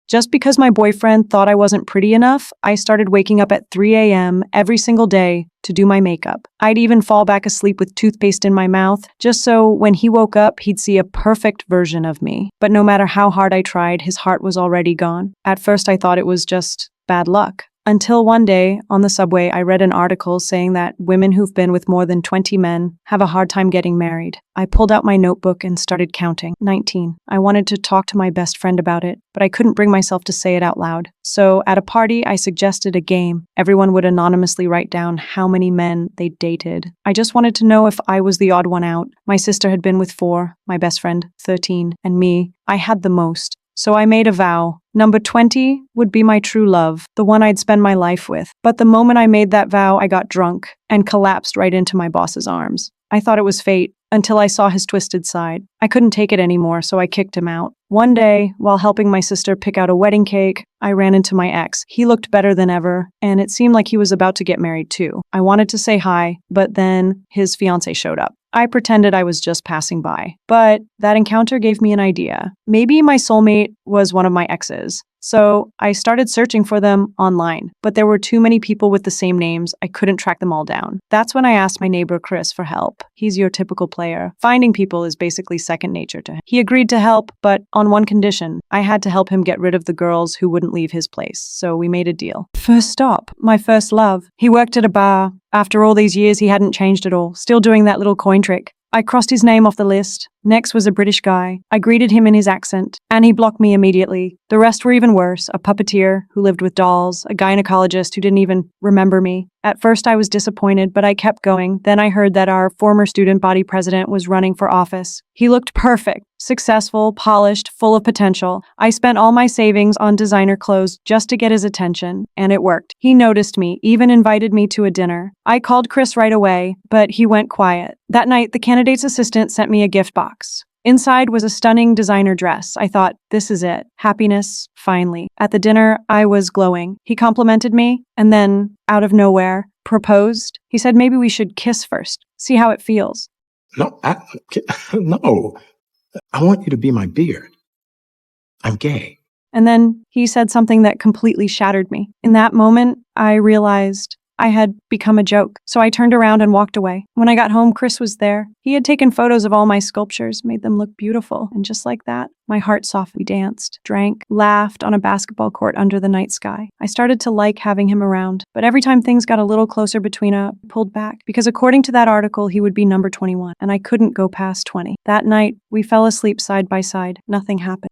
Just because my boyfriend thought I wasn't pretty enough, I started waking up at 3 a.m. every single day to do my makeup. I'd even fall back asleep with toothpaste in my mouth, just so when he woke up, he'd see a perfect version of me. But no matter how hard I tried, his heart was already gone. At first, I thought it was just bad luck. Until one day, on the subway, I read an article saying that women who've been with more than 20 men have a hard time getting married. I pulled out my notebook and started counting. 19. I wanted to talk to my best friend about it, but I couldn't bring myself to say it out loud. So at a party, I suggested a game. Everyone would anonymously write down how many men they dated. I just wanted to know if I was the odd one out. My sister had been with 4, my best friend 13, and me, I had the most. So I made a vow. Number 20 would be my true love, the one I'd spend my life with. But the moment I made that vow, I got drunk and collapsed right into my boss's arms. I thought it was fate until I saw his twisted side. I couldn't take it anymore, so I kicked him out. One day, while helping my sister pick out a wedding cake, I ran into my ex. He looked better than ever, and it seemed like he was about to get married too. I wanted to say hi, but then his fiancée showed up. I pretended I was just passing by. But that encounter gave me an idea. Maybe my soulmate was one of my exes. So I started searching for them online, but there were too many people with the same names. I couldn't track them all down. That's when I asked my neighbor Chris for help. He's your typical player. Finding people is basically second nature to him. He agreed to help, but on one condition. I had to help him get rid of the girls who wouldn't leave his place, so we made a deal. First stop, my first love. He worked at a bar. After all these years, he hadn't changed at all, still doing that little coin trick. I crossed his name off the list. Next was a British guy. I greeted him in his accent, and he blocked me immediately. The rest were even worse. A puppeteer who lived with dolls, a gynecologist who didn't even remember me. At first I was disappointed, but I kept going. Then I heard that our former student body president was running for office. He looked perfect, successful, polished, full of potential. I spent all my savings on designer clothes just to get his attention, and it worked. He noticed me, even invited me to a dinner. I called Chris right away, but he went quiet. That night, the candidate's assistant sent me a gift box. Inside was a stunning designer dress. I thought, this is it. Happiness, finally. At the dinner, I was glowing. He complimented me, and then, out of nowhere, proposed. He said maybe we should kiss first, see how it feels. No, no. I want you to be my beard. I'm gay. And then he said something that completely shattered me. In that moment, I realized I had become a joke, so I turned around and walked away. When I got home, Chris was there. He had taken photos of all my sculptures, made them look beautiful, and just like that, my heart softened. We danced, drank, laughed on a basketball court under the night sky. I started to like having him around, but every time things got a little closer between us, I pulled back, because according to that article, he would be number 21, and I couldn't go past 20. That night, we fell asleep side by side. Nothing happened.